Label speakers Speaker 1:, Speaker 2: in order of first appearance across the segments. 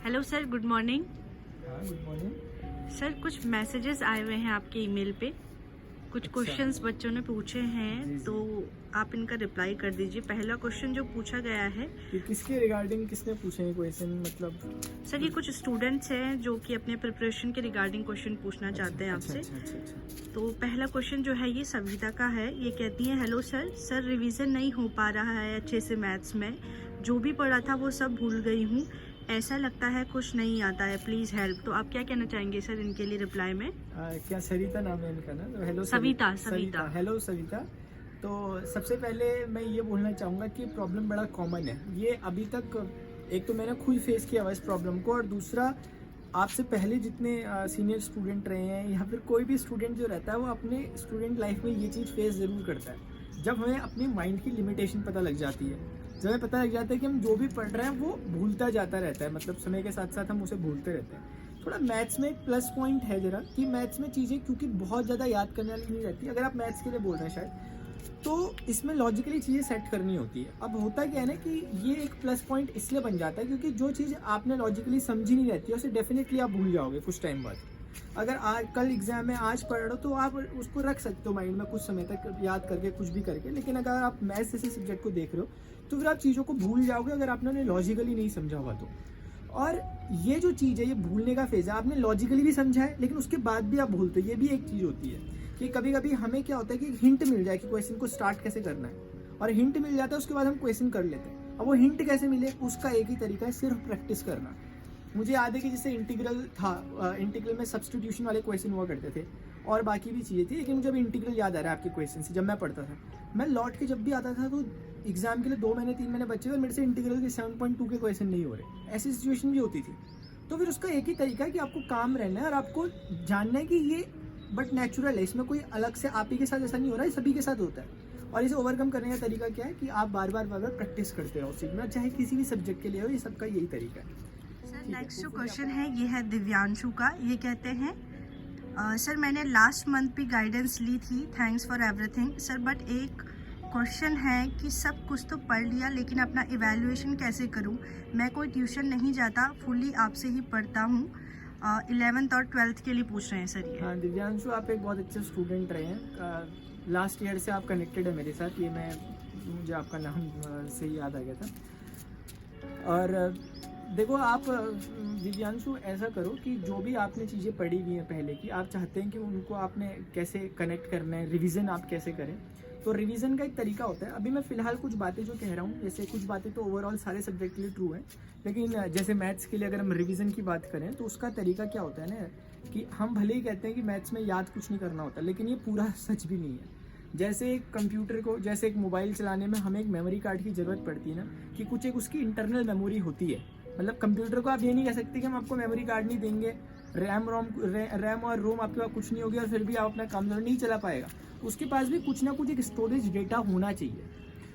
Speaker 1: Hello sir, good morning.
Speaker 2: हाँ, good morning.
Speaker 1: Sir, कुछ messages आए हुए हैं आपके ईमेल पे। कुछ
Speaker 2: अच्छा।
Speaker 1: क्वेश्चंस बच्चों ने पूछे हैं,
Speaker 2: जी, जी।
Speaker 1: तो आप इनका रिप्लाई कर दीजिए। पहला क्वेश्चन जो पूछा गया है,
Speaker 2: ये किसके रिगार्डिंग किसने पूछे हैं क्वेश्चन, मतलब?
Speaker 1: सर ये कुछ स्टूडेंट्स हैं जो कि अपने प्रिपरेशन के रिगार्डिंग क्वेश्चन पूछना
Speaker 2: अच्छा,
Speaker 1: चाहते हैं
Speaker 2: अच्छा,
Speaker 1: आपसे।
Speaker 2: अच्छा, अच्छा, अच्छा।
Speaker 1: तो पहला क्वेश्चन जो है ये सविता का है। ये कहती हैं, हेलो सर रिवीजन नहीं हो पा रहा है अच्छे से मैथ्स में। जो भी पढ़ा था वो सब भूल गई हूँ। ऐसा लगता है कुछ नहीं आता है, प्लीज़ हेल्प। तो आप क्या कहना चाहेंगे सर इनके लिए रिप्लाई में?
Speaker 2: क्या सरिता नाम है इनका ना? तो हेलो
Speaker 1: सविता।
Speaker 2: सविता, हेलो सविता। तो सबसे पहले मैं ये बोलना चाहूँगा कि प्रॉब्लम बड़ा कॉमन है। ये अभी तक एक तो मैंने खुद फेस किया हुआ इस प्रॉब्लम को, और दूसरा आपसे पहले जितने सीनियर स्टूडेंट रहे हैं या फिर कोई भी स्टूडेंट जो रहता है वो अपने स्टूडेंट लाइफ में ये चीज़ फेस ज़रूर करता है। जब हमें अपनी माइंड की लिमिटेशन पता लग जाती है, जब हमें पता लग जाता है कि हम जो भी पढ़ रहे हैं वो भूलता जाता रहता है, मतलब समय के साथ साथ हम उसे भूलते रहते हैं। थोड़ा मैथ्स में एक प्लस पॉइंट है जरा, कि मैथ्स में चीज़ें क्योंकि बहुत ज़्यादा याद करने वाली नहीं रहती। अगर आप मैथ्स के लिए बोल रहे हैं शायद, तो इसमें लॉजिकली चीज़ें सेट करनी होती है। अब होता क्या है ना कि ये एक प्लस पॉइंट इसलिए बन जाता है क्योंकि जो चीज़ आपने लॉजिकली समझी नहीं रहती है उसे डेफिनेटली आप भूल जाओगे कुछ टाइम बाद। अगर आज कल एग्जाम में आज पढ़ रहे हो तो आप उसको रख सकते हो माइंड में कुछ समय तक याद करके, कुछ भी करके। लेकिन अगर आप मैथ्स जैसे सब्जेक्ट को देख रहे हो तो फिर आप चीज़ों को भूल जाओगे अगर आपने उन्हें लॉजिकली नहीं समझा हुआ तो। और ये जो चीज़ है ये भूलने का फेज है। आपने लॉजिकली भी समझा है लेकिन उसके बाद भी आप भूलते हो, ये भी एक चीज़ होती है। कि कभी कभी हमें क्या होता है कि हिंट मिल जाए कि क्वेश्चन को स्टार्ट कैसे करना है, और हिंट मिल जाता है उसके बाद हम क्वेश्चन कर लेते हैं। अब वो हिंट कैसे मिले, उसका एक ही तरीका है, सिर्फ प्रैक्टिस करना। मुझे याद है कि जैसे इंटीग्रल था, इंटीग्रल में सब्स्टिट्यूशन वाले क्वेश्चन हुआ करते थे और बाकी भी चीज़ें थी, लेकिन मुझे अभी इंटीग्रल याद आ रहा है आपके क्वेश्चन से। जब मैं पढ़ता था, मैं लौट के जब भी आता था तो एग्जाम के लिए 2 महीने 3 महीने बचे और मेरे से इंटीग्रल के 7.2 के क्वेश्चन नहीं हो रहे, ऐसी सिचुएशन भी होती थी। तो फिर उसका एक ही तरीका है कि आपको काम रहना है और आपको जानना है कि ये बट नेचुरल है, इसमें कोई अलग से आप ही के साथ ऐसा नहीं हो रहा है, सभी के साथ होता है। और इसे ओवरकम करने का तरीका क्या है कि आप बार बार प्रैक्टिस करते रहो सीखना, चाहे किसी भी सब्जेक्ट के लिए हो। ये सबका यही तरीका है।
Speaker 1: सर नेक्स्ट जो क्वेश्चन है ये है दिव्यांशु का। ये कहते हैं, सर मैंने लास्ट मंथ भी गाइडेंस ली थी, thanks for everything sir, but एक क्वेश्चन है कि सब कुछ तो पढ़ लिया लेकिन अपना इवैल्यूएशन कैसे करूं? मैं कोई ट्यूशन नहीं जाता, फुल्ली आपसे ही पढ़ता हूं। 11th और 12th के लिए पूछ रहे हैं सर ये।
Speaker 2: हाँ दिव्यांशु, आप एक बहुत अच्छे स्टूडेंट रहे हैं। लास्ट ईयर से आप कनेक्टेड है मेरे साथ, ये मुझे आपका नाम से ही याद आ गया था। और देखो आप दिव्यांशु, ऐसा करो कि जो भी आपने चीज़ें पढ़ी हुई हैं पहले की, आप चाहते हैं कि उनको आपने कैसे कनेक्ट करना है, रिवीजन आप कैसे करें। तो रिवीजन का एक तरीका होता है। अभी मैं फ़िलहाल कुछ बातें जो कह रहा हूँ, जैसे कुछ बातें तो ओवरऑल सारे सब्जेक्ट के लिए ट्रू हैं, लेकिन जैसे मैथ्स के लिए अगर हम रिवीजन की बात करें तो उसका तरीका क्या होता है ना, कि हम भले ही कहते हैं कि मैथ्स में याद कुछ नहीं करना होता, लेकिन ये पूरा सच भी नहीं है। जैसे एक कंप्यूटर को, जैसे एक मोबाइल चलाने में हमें एक मेमोरी कार्ड की ज़रूरत पड़ती है ना, कि कुछ एक उसकी इंटरनल मेमोरी होती है। मतलब कंप्यूटर को आप ये नहीं कह सकते कि हम आपको मेमोरी कार्ड नहीं देंगे, रैम और रोम आपके पास कुछ नहीं होगी और फिर भी आप अपना काम नहीं चला पाएगा। उसके पास भी कुछ ना कुछ एक स्टोरेज डेटा होना चाहिए।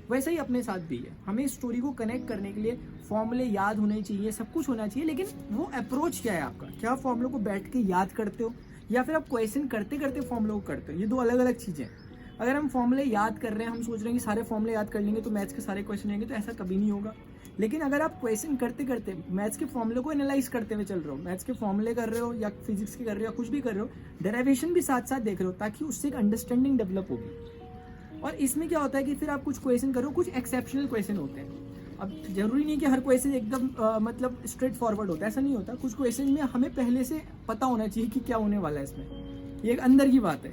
Speaker 2: वैसे ही अपने साथ भी है, हमें इस स्टोरी को कनेक्ट करने के लिए फॉर्मूले याद होने चाहिए, सब कुछ होना चाहिए। लेकिन वो अप्रोच क्या है आपका, क्या आप फॉर्मूलों को बैठ के याद करते हो या फिर आप क्वेश्चन करते करते फॉर्मूलों को करते हो? ये दो अलग अलग चीज़ें हैं। अगर हम फॉर्मूले याद कर रहे हैं, हम सोच रहे हैं कि सारे फॉर्मूले याद कर लेंगे तो मैथ्स के सारे क्वेश्चन आएंगे, तो ऐसा कभी नहीं होगा। लेकिन अगर आप क्वेश्चन करते करते मैथ्स के फॉर्मूले को एनालाइज करते हुए चल रहे हो, मैथ्स के फॉर्मूले कर रहे हो या फिजिक्स के कर रहे हो या कुछ भी कर रहे हो, डेरिवेशन भी साथ साथ देख रहे हो, ताकि उससे एक अंडरस्टैंडिंग डेवलप होगी। और इसमें क्या होता है कि फिर आप कुछ क्वेश्चन करो, कुछ एक्सेप्शनल क्वेश्चन होते हैं। अब जरूरी नहीं कि हर क्वेश्चन एकदम मतलब स्ट्रेट फॉरवर्ड होता है, ऐसा नहीं होता। कुछ क्वेश्चन में हमें पहले से पता होना चाहिए कि क्या होने वाला है इसमें, ये एक अंदर की बात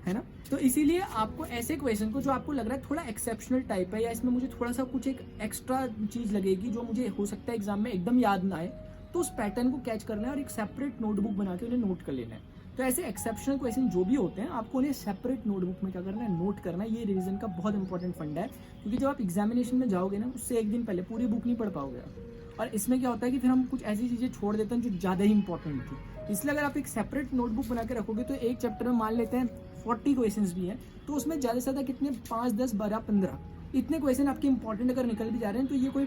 Speaker 2: है ना। तो इसीलिए आपको ऐसे क्वेश्चन को जो आपको लग रहा है थोड़ा एक्सेप्शनल टाइप है, या इसमें मुझे थोड़ा सा कुछ एक एक्स्ट्रा चीज़ लगेगी जो मुझे हो सकता है एग्जाम में एकदम याद ना आए, तो उस पैटर्न को कैच करना है और एक सेपरेट नोटबुक बना के उन्हें नोट कर लेना है। तो ऐसे एक्सेप्शनल क्वेश्चन जो भी होते हैं, आपको उन्हें सेपरेट नोटबुक में क्या करना है, नोट करना है। ये रिवीजन का बहुत इंपॉर्टेंट फंडा है, क्योंकि जब आप एग्जामिनेशन में जाओगे ना, उससे एक दिन पहले पूरी बुक नहीं पढ़ पाओगे आप। और इसमें क्या होता है कि फिर हम कुछ ऐसी चीज़ें छोड़ देते हैं जो ज़्यादा ही इंपॉर्टेंट थी। इसलिए अगर आप एक सेपरेट नोटबुक बना के रखोगे तो एक चैप्टर में मान लेते हैं 40 क्वेश्चंस भी हैं, तो उसमें ज़्यादा से ज़्यादा कितने 5, 10, 12, 15 इतने क्वेश्चन आपके इंपॉर्टेंट अगर निकल भी जा रहे हैं तो ये कोई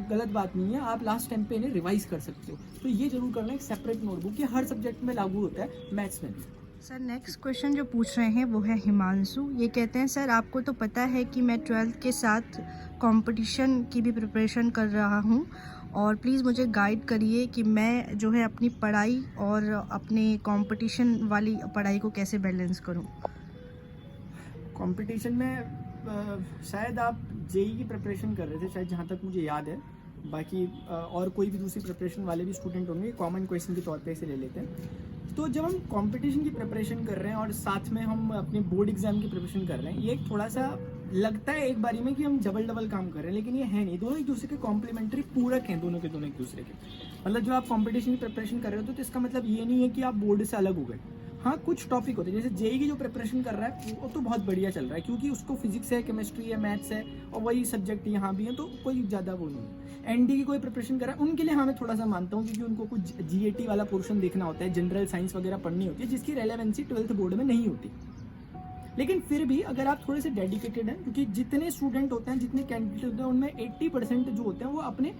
Speaker 2: गलत बात नहीं है, आप लास्ट टाइम पे इन्हें रिवाइज कर सकते हो। तो ये जरूर करना है, एक सेपरेट नोटबुक। ये हर सब्जेक्ट में लागू होता है, मैथ्स में भी।
Speaker 1: सर नेक्स्ट क्वेश्चन जो पूछ रहे हैं वो है हिमांशु। ये कहते हैं, सर आपको तो पता है कि मैं 12th के साथ कंपटीशन की भी प्रिपरेशन कर रहा हूँ और प्लीज़ मुझे गाइड करिए कि मैं जो है अपनी पढ़ाई और अपने कंपटीशन वाली पढ़ाई को कैसे बैलेंस करूं।
Speaker 2: कंपटीशन में शायद आप जेई की प्रिपरेशन कर रहे थे, शायद जहाँ तक मुझे याद है। बाकी और कोई भी दूसरी प्रिपरेशन वाले भी स्टूडेंट होंगे, कॉमन क्वेश्चन के तौर पे इसे ले लेते हैं। तो जब हम कंपटीशन की प्रिपरेशन कर रहे हैं और साथ में हम अपने बोर्ड एग्जाम की प्रिपरेशन कर रहे हैं, ये एक थोड़ा सा लगता है एक बारी में कि हम डबल काम कर रहे हैं, लेकिन ये है नहीं। दोनों एक दूसरे के कॉम्प्लीमेंट्री पूरक हैं, दोनों एक दूसरे के। मतलब जो आप कंपटीशन की प्रिपरेशन कर रहे हो तो इसका मतलब ये नहीं है कि आप बोर्ड से अलग हो गए। हाँ, कुछ टॉपिक होते हैं, जैसे जेई की जो प्रिपरेशन कर रहा है वो तो बहुत बढ़िया चल रहा है, क्योंकि उसको फिजिक्स है, केमिस्ट्री है, मैथ्स है और वही सब्जेक्ट यहाँ भी है, तो कोई ज़्यादा वो नहीं है। एनडी की कोई प्रिपरेशन कर रहा है, उनके लिए हाँ मैं थोड़ा सा मानता हूँ, क्योंकि उनको कुछ जीएटी वाला पोर्शन देखना होता है, जनरल साइंस वगैरह पढ़नी होती है, जिसकी रेलेवेंसी 12th बोर्ड में नहीं होती। लेकिन फिर भी अगर आप थोड़े से डेडिकेटेड हैं, क्योंकि जितने स्टूडेंट होते हैं, जितने कैंडिडेट होते हैं, उनमें 80% जो होते हैं वो अपने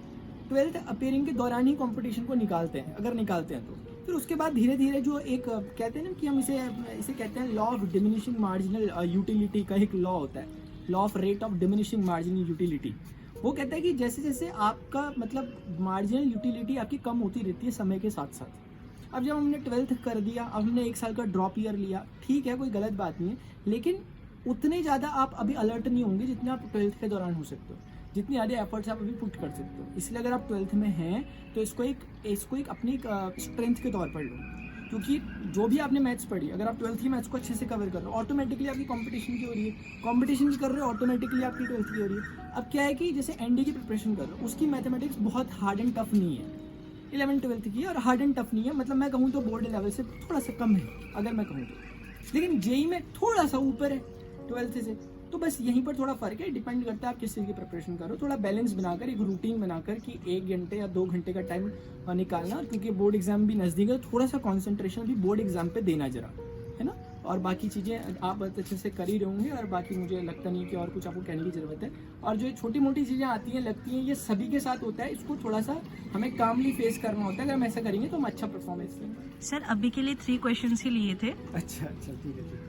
Speaker 2: 12th अपेयरिंग के दौरान ही कंपटीशन को निकालते हैं, अगर निकालते हैं तो। फिर उसके बाद धीरे धीरे जो एक कहते हैं ना कि हम इसे कहते हैं law of diminishing marginal utility का एक लॉ होता है, law of rate of diminishing marginal utility. वो कहता है कि जैसे जैसे आपका मतलब मार्जिनल यूटिलिटी आपकी कम होती रहती है समय के साथ साथ। अब जब हमने 12th कर दिया, अब हमने 1 साल का ड्रॉप ईयर लिया, ठीक है, कोई गलत बात नहीं है, लेकिन उतने ज़्यादा आप अभी अलर्ट नहीं होंगे जितने आप 12th के दौरान हो सकते हो, जितनी ज़्यादा एफर्ट्स आप अभी पुट कर सकते हो। इसलिए अगर आप 12th में हैं तो इसको एक अपनी स्ट्रेंथ के तौर पर लो, क्योंकि जो भी आपने मैथ्स पढ़ी, अगर आप 12th की मैथ्स को अच्छे से कवर कर रहे हो, ऑटोमेटिकली आपकी कंपटीशन की हो रही है, कंपटीशन की कर रहे हो, ऑटोमेटिकली आपकी 12th की हो रही है। अब क्या है कि जैसे एनडी की प्रिपरेशन कर रहे हो, उसकी मैथमेटिक्स बहुत हार्ड एंड टफ नहीं है, 11th 12th की, और हार्ड एंड टफ नहीं है, मतलब मैं कहूँ तो बोर्ड लेवल से थोड़ा सा कम है अगर मैं कहूँ तो, लेकिन जेई में थोड़ा सा ऊपर है 12th से। तो बस यहीं पर थोड़ा फर्क है, डिपेंड करता है आप किस चीज़ की प्रिपरेशन करो। थोड़ा बैलेंस बनाकर, एक रूटीन बनाकर कि 1 घंटे या 2 घंटे का टाइम निकालना, क्योंकि बोर्ड एग्जाम भी नज़दीक है, थोड़ा सा कॉन्सेंट्रेशन भी बोर्ड एग्जाम पे देना जरा, है ना। और बाकी चीज़ें आप अच्छे से कर ही रहोगे, और बाकी मुझे लगता नहीं कि और कुछ आपको कहने की ज़रूरत है। और जो छोटी मोटी चीज़ें आती हैं, लगती हैं, ये सभी के साथ होता है, इसको थोड़ा सा हमें कामली फेस करना होता है। अगर हम ऐसा करेंगे तो हम अच्छा परफॉर्मेंस देंगे।
Speaker 1: सर अभी के लिए 3 क्वेश्चंस ही लिए थे।
Speaker 2: अच्छा, ठीक है।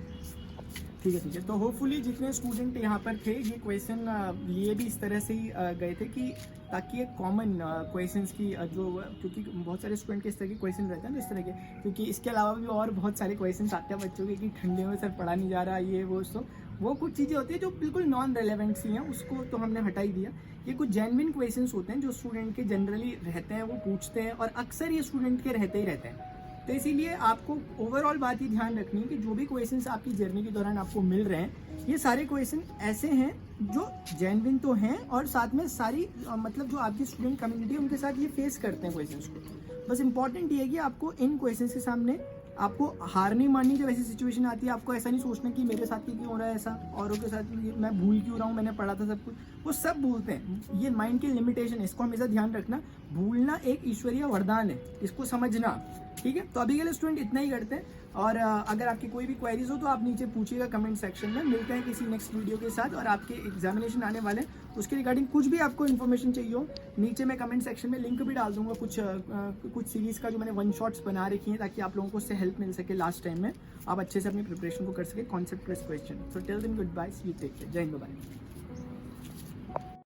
Speaker 2: तो होपफुली जितने स्टूडेंट यहाँ पर थे, ये क्वेश्चन लिए भी इस तरह से ही गए थे कि ताकि एक कॉमन क्वेश्चंस की जो, क्योंकि बहुत सारे स्टूडेंट के इस तरह के क्वेश्चन रहते हैं ना, इस तरह के, क्योंकि इसके अलावा भी और बहुत सारे क्वेश्चन आते हैं बच्चों के कि ठंडे में सर पढ़ा नहीं जा रहा, ये वो, सो वो कुछ चीज़ें होती है जो बिल्कुल नॉन रेलेवेंट सी हैं, उसको तो हमने हटा ही दिया। ये कुछ जेन्युइन क्वेश्चंस होते हैं जो स्टूडेंट के जनरली रहते हैं, वो पूछते हैं, और अक्सर ये स्टूडेंट के रहते ही रहते हैं। तो इसीलिए आपको ओवरऑल बात ही ध्यान रखनी है कि जो भी क्वेश्चंस आपकी जर्नी के दौरान आपको मिल रहे हैं, ये सारे क्वेश्चन ऐसे हैं जो जेन्युइन तो हैं, और साथ में सारी मतलब जो आपकी स्टूडेंट कम्युनिटी है उनके साथ ये फेस करते हैं क्वेश्चंस को। बस इंपॉर्टेंट ये है कि आपको इन क्वेश्चंस के सामने आपको हार नहीं माननी। जब ऐसी सिचुएशन आती है, आपको ऐसा नहीं सोचना कि मेरे साथ ही क्यों हो रहा है ऐसा, औरों के साथ मैं भूल क्यों रहा हूँ, मैंने पढ़ा था सब कुछ, वो सब भूलते हैं। ये माइंड की लिमिटेशन है, इसको हमेशा ध्यान रखना। भूलना एक ईश्वरीय वरदान है, इसको समझना, ठीक है। तो अभी के लिए स्टूडेंट इतना ही करते हैं, और अगर आपकी कोई भी क्वेरीज हो तो आप नीचे पूछिएगा कमेंट सेक्शन में। मिलते हैं किसी नेक्स्ट वीडियो के साथ, और आपके एग्जामिनेशन आने वाले हैं, उसके रिगार्डिंग कुछ भी आपको इन्फॉर्मेशन चाहिए हो, नीचे मैं कमेंट सेक्शन में लिंक भी डाल दूंगा कुछ सीरीज़ का जो मैंने 1 शॉट्स बना रखी हैं, ताकि आप लोगों को उससे हेल्प मिल सके लास्ट टाइम में, आप अच्छे से अपनी प्रिपरेशन को कर सके concept based question. So tell them good bye, see you, take care, जय हिंद, बाय।